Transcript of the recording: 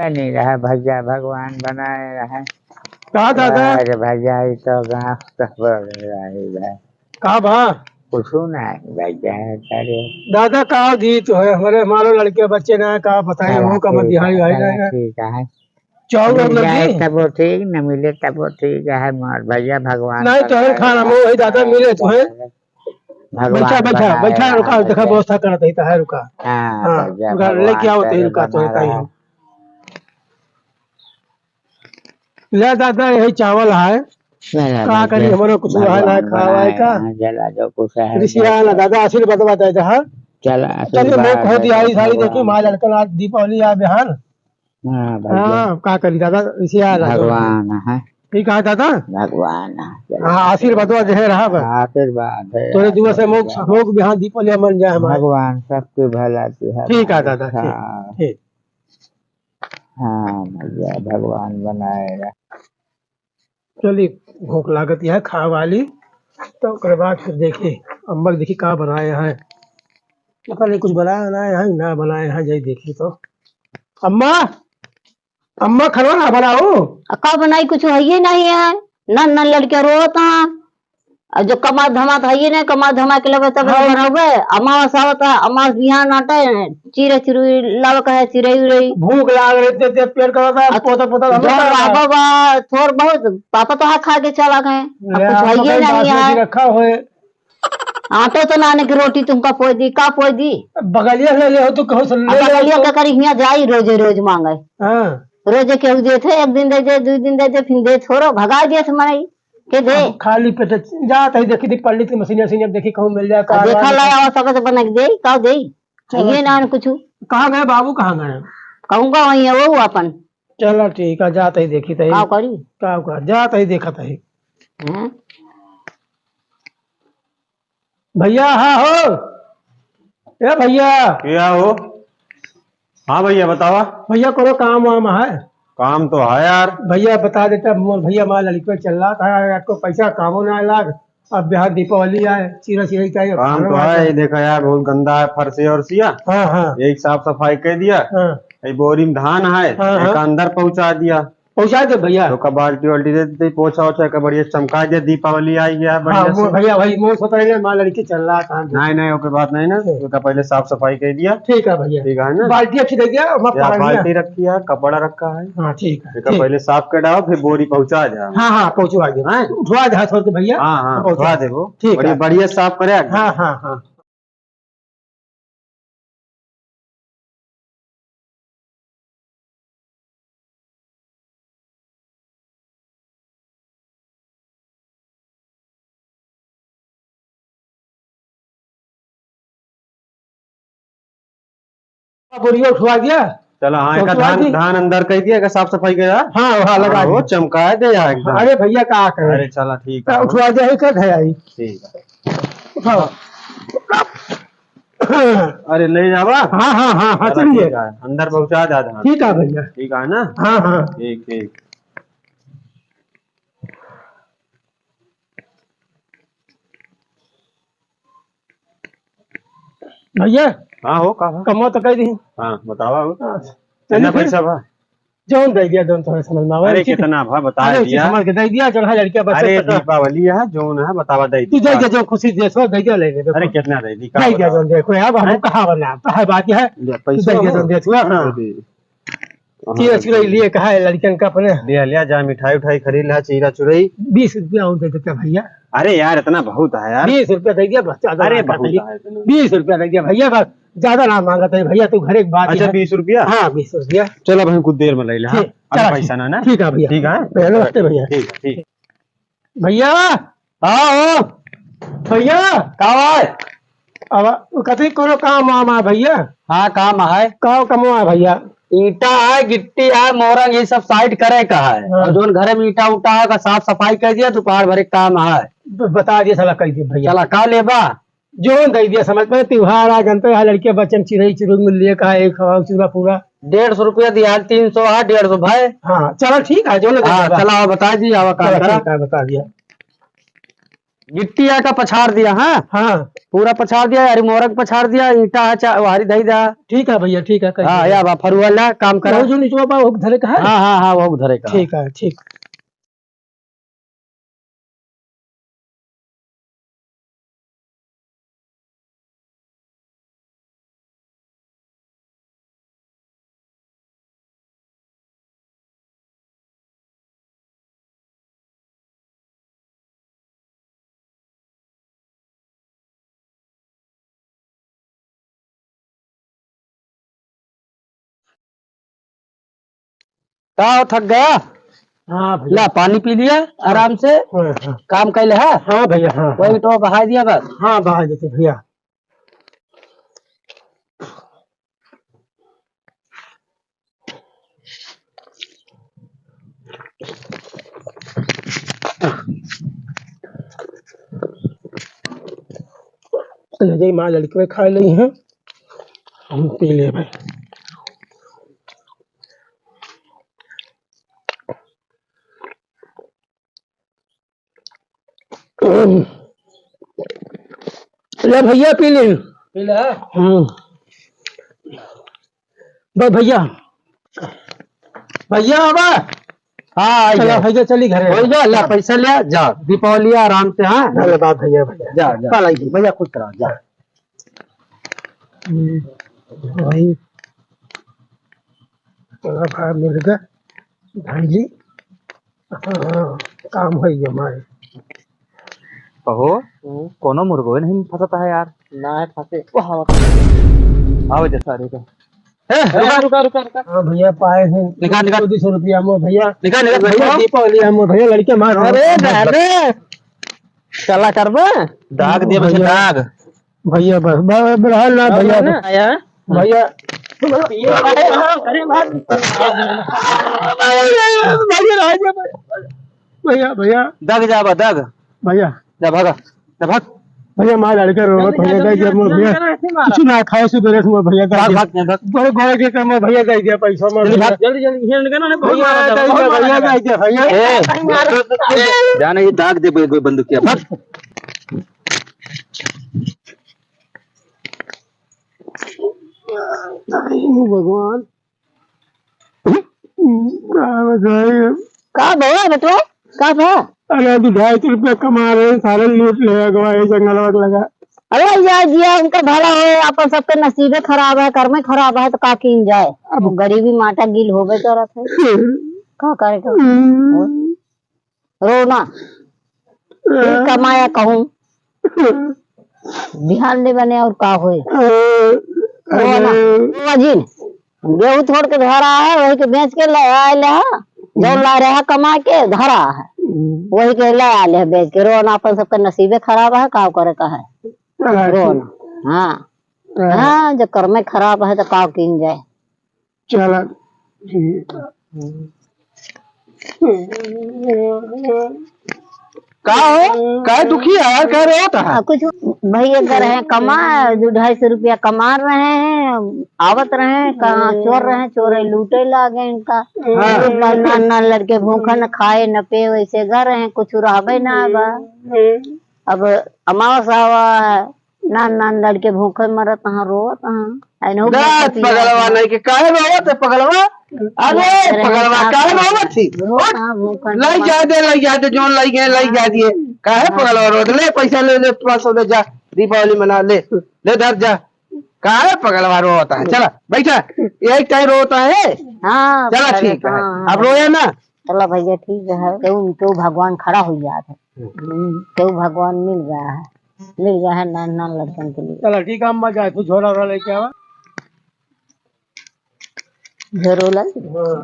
नहीं रहा भैया, भगवान बनाए रहे। कहा दादा? अरे भैया ये तो गाँव सब रही है। कहा भा कुछ नहीं भैया करे। दादा कहा दी तो है हमारे हमारे लड़के बच्चे ना कहा बताए चला मुँह का मत दिहाई भाई ना ठीक है। चावल मिल जाए लगी तब वो ठीक, न मिले तब वो ठीक है। मोर भैया भगवान नहीं तो है खाना मुँह वही दादा मिले तो है। बैठा भगवान बैठा बनाए बैठा रहा रुका देखा भैया। व्यवस्था करता ही है रुका। हाँ हाँ भैया रुका लेके भगवान आओ तो करे रुका तो बना रहता ही रहा। हो। ले दादा यही चावल है चला का करी भैया हमारे कुछ है ना भगवान खावा बनाए का रहा। चला जो कुछ है ऋषिया ना दादा आशीर्वाद बताए जहाँ चला चलिए मैं आशीर्वाद कह है दिया तो सारी देखी भगवान। माँ लड़कन आज दीपावली आ बिहान। हाँ भैया हाँ का करी दादा ऋषिया भगवान है। ठीक है दादा। भगवान है। चला हाँ आशीर्वाद जो रहा आशीर्वाद है। थोड़े दिवस से मोग बिहान दीपावली मन जाए हमारे। भगवान सबकी भला की है। ठीक है दादा ठीक हाँ ठीक। हाँ भैया भगवान बनाएगा। चलिए भूख लागत है खा वाली तो ओकर बाद फिर देखिए अम्बक देखी का बनाए हैं। पता नहीं कुछ बनाया है ना बनाए हैं जय देखी तो। अम्मा अम्मा खाना ना बनाओ। का बनाई कुछ है ही नहीं है। नन नन लड़के रोता और जो कमा धमा है ही नहीं कमा धमा के लगे तब हाँ। बनावे अमावस आवता अमावस बिहान आटा चिरे चिरुई लाव कहे चिरई उरई भूख लाग रहे थे पेट कर रहा पोता पोता बाबा थोड़ बहुत पापा तो हाथ खा के चला गए कुछ है ही नहीं है। रखा हुए आटो तो नाने की रोटी तुमका पोई दी का पोई दी बगलिया ले ले हो तो कहो सुन ले बगलिया के करी हिया जाई रोजे रोज मांगे हाँ रोजे केहू दे थे एक दिन दे दे दो दिन दे दे फिर दे छोड़ो भगा दिए थे मरई के दे खाली पेट जात है देखी थी पल्ली की मशीन मशीन देखी कहूँ मिल जाए आ देखा लाया और सब तो बना के दे का दे ये ना कुछ कहाँ गए बाबू कहाँ गए कहूंगा वही है वो अपन चलो ठीक है जात ही देखी थी का करी का जात ही देखा था हैं? भैया हाँ हो ए भैया क्या हो? हाँ भैया बतावा। भैया करो काम वाम है काम तो है यार। भैया बता देता भैया माँ लड़की चल रहा था आपको पैसा कामों ना लाग अब बिहार दीपावली आए चिरा चिरा चाहिए काम तो है, ये देखा यार बहुत गंदा है फर्श और सिया। हाँ हाँ एक साफ सफाई कर दिया। हाँ ये बोरी में धान है हाँ। एक अंदर पहुंचा दिया पहुँचा दे भैया। तो का बाल्टी वाल्टी दे दी पोछा ओछा का बढ़िया चमका दिया। दीपावली आई गया हाँ बढ़िया से। भैया भाई मुँह सोता है माँ लड़की चल रहा था नहीं नहीं ओके बात नहीं ना उसका पहले साफ सफाई कर दिया। ठीक है भैया ठीक है ना। बाल्टी अच्छी दे दिया और मैं यहाँ पानी बाल्टी रखी है कपड़ा रखा है। हाँ ठीक है इसका पहले साफ कर डालो फिर बोरी पहुंचा जा। हाँ हाँ पहुँचवा दे हाँ? उठवा दे हाथ के भैया। हाँ हाँ पहुंचा पहुंचा दे वो ठीक है। बढ़िया बढ़िया साफ करे। हाँ हाँ हाँ बोरिया उठवा दिया। चलो हाँ एक पहुंचवा दी। धान अंदर कर दिया साफ सफाई कर हाँ हाँ लगा वो दिया। चमकाए दे यार एकदम। अरे भैया क्या करे अरे चला ठीक है उठवा दिया ही कर है आई ठीक है। उठाओ। अरे ले जावा। हाँ हाँ हाँ हाँ चला चलिए ठीक है, अंदर पहुंचा दे धान। ठीक है भैया। ठीक है ना। हाँ हाँ ठीक ठीक। भैया हाँ हो कहा। कमो तो कह दी हाँ बतावा हो। चलिए कितना फिर। पैसा भा? जोन दे दिया जोन थोड़ा समझ में आवे अरे कितना भा बता अरे दिया। समझ के दे दिया चल लड़के अरे बच्चे दीपावली है जोन है बतावा दे तू दे दिया जो खुशी दे सो दे दिया ले ले अरे कितना दे दी दे दिया जोन देखो यार हम कहा बना है बात है पैसा दे दिया जोन दे छुआ हाँ चीरा चुरई लिए कहा है लड़कियन का अपने ले लिया जा मिठाई उठाई खरीद लिया चीरा चुरई 20 रुपया और दे देते भैया। अरे यार इतना बहुत है यार। 20 रुपया दे दिया बस ज्यादा अरे ना बहुत बताइए। है इतना। 20 रुपया दे दिया भैया बस ज्यादा ना मांगा था भैया तू घर एक बात अच्छा है। 20 रुपया। हाँ 20 रुपया चलो भाई कुछ देर में ले ले। हाँ ठीक, अरे चला, पैसा ना ठीक है भैया। ठीक है भैया नमस्ते भैया। ठीक है ठीक। भैया हाँ भैया का अब कथी कोनो काम वाम है भैया। हाँ काम है। का कमो है भैया। ईटा है गिट्टी है मोरंग ये सब साइड करे का है। हाँ। और जोन घर में ईटा उटा है का साफ सफाई कर दिया दोपहर भरे काम है। बता दिया साला कह दिया भैया चला का लेबा। जोन दे दिया समझ में त्योहार आ जनते है लड़के बच्चन चिरई चिरुई मिल लिए का एक चूरा पूरा 150 रुपया दिया 300 है 150 भाई। हाँ चलो ठीक है जो हाँ चला बता दी आवा काम करा। बता दिया गिट्टी का पछाड़ दिया। हाँ हाँ पूरा पछाड़ दिया यार, मोरक पछाड़ दिया, ईटा वारी दही दा। ठीक है भैया, ठीक है। हाँ या बा फरुवाला काम करा। जो निचवा बा वो धरे का है। हाँ हाँ हाँ, वो धरे का। ठीक है, ठीक। का थक गया? हाँ भैया। ला पानी पी लिया आराम से, हाँ हाँ काम कैले है। हाँ भैया, हाँ वही तो बहा दिया बस। हाँ, बहा देते भैया। लगे माँ लड़के खा ली हैं, हम पी ले भाई। ले भैया पी ले। पी ले। बस भैया, भैया आवा। हाँ चलो भैया, चली घरे। हो जा, ला पैसा ले जा, दीपावली आराम से। हाँ चलो बात भैया, भैया जा जा भैया, खुश रहो जा। भाई भाई मिल गया भाईली। हाँ, काम है ये हमारे। कहो कोनो मुर्गो नहीं फंसता है यार। ना है फंसे आओ जैसा रे का। रुका रुका रुका। हाँ भैया, पाए हैं। निकाल निकाल 200 रुपया मो भैया। निकाल निकाल भैया दीपावली हम भैया लड़के मार। अरे अरे चला कर दाग दिया बच्चे, दाग। भैया बढ़ा ना भैया ना आया भैया। भैया भैया दाग जा बा दाग। भैया जा भागा जा भाग भैया, मार लड़के रो भैया दे दिया भैया। कुछ ना खाए से बेरे में भैया भाग भाग भाग। बड़े गोरे के काम भैया दे दिया पैसा में। जल्दी जल्दी हिल निकल ना भैया दे दिया भैया। जाने ये दाग दे बंदूक किया भाग। भगवान का भैया बेटो, का भैया? अरे अभी 250 रुपया कमा रहे हैं, सारे लूट ले गवा जंगल वग लगा। अरे यार जिया उनका भला है, अपन सबके नसीबे खराब है, कर्मे खराब है, तो का कीन जाए। अब गरीबी माटा गिल होबे करत है, का करे तो रोना कमाया कहूँ बिहान नहीं बने और का होए। रोना जिन गेहूं छोड़ के धरा है, वही के बेच के ले आए है, जो ला रहे है कमा के धरा है, वही के ले आए है बेच के। रोना अपन सबका नसीबे खराब है, का करे का है रोना। हाँ हाँ, जो कर्मे खराब है तो का कीन जाए। चला का हो का दुखी है, कह रहे होता है कुछ भैया कर रहे हैं कमा 200-250 रुपया कमा रहे हैं, आवत रहे हैं, कहाँ चोर रहे हैं, चोरे लूटे लागे इनका। ना लड़के भूखा न खाए न पे, वैसे घर रहे हैं, कुछ रहबे ना बा। अब अमावस आवा है, ना लड़के भूखे मरत हाँ, रोवत हाँ। पगलवा नहीं के काहे रोवत है पगलवा? अरे पगलवा काहे रोवत थी? लाई जा दे जोन लाई जा दिए। काहे पगलवा रोत? ले पैसा ले 500 ले जा, दीपावली मना ले धर जा। काहे पगलवा रोता है? चला बैठा, एक टाइम रोता है। हाँ चला ठीक है, अब रोया ना। चलो भैया ठीक है, क्यों भगवान खड़ा हो जाता है, क्यों भगवान मिल गया है ना लड़कन के लिए। चला ठीक है, अम्मा जाए तू झोला लेके आवा। झरोला हाँ।